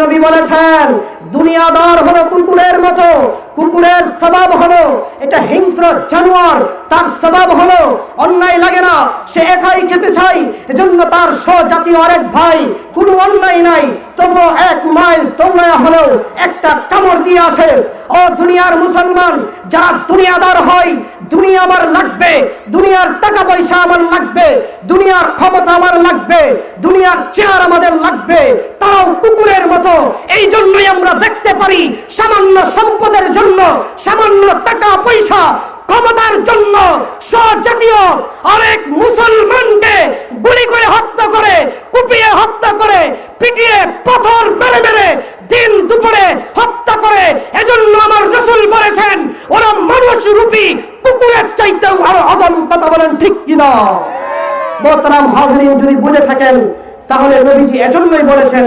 নবী বলেছেন দুনিয়াদার হলো কুকুরের মতো, কুকুরের স্বভাব হলো এটা হিংস্র জানোয়ার, তার স্বভাব হলো অন্যায় লাগে না, সে একাই খেতে চায়, এজন্য তার স্বজাতীয় আরেক ভাই কোনো অন্যায় নাই তবুও 1 মাইল দৌড়ায়া হলেও একটা কামড় দিয়ে আসে। ও দুনিয়ার মুসলমান, যারা দুনিয়াদার হয়, দুনিয়া আমার লাগবে, দুনিয়ার টাকা পয়সা আমার লাগবে, দুনিয়ার ক্ষমতা আমার লাগবে, দুনিয়ার চেয়ার আমাদের লাগবে, তারাও কুকুরের মতো। এই জন্যই আমরা দেখতে পারি সামান্য সম্পদের জন্য, সামান্য টাকা পয়সা ক্ষমতার জন্য স্বজাতীয় আরেক মুসলমানকে গুলি করে হত্যা করে, কুপিয়ে হত্যা করে, পিটিয়ে পাথর মেরে মেরে দিন দুপুরে হত্যা করে। এজন্য আমার রাসূল বলেছেন ওরা মানুষ রূপী কুকুরের চাইতেও আরো অদম। কথা বলেন ঠিক কিনা? মোহতারাম হাজরিন, যদি বুঝে থাকেন তাহলে নবীজি এজন্যই বলেছেন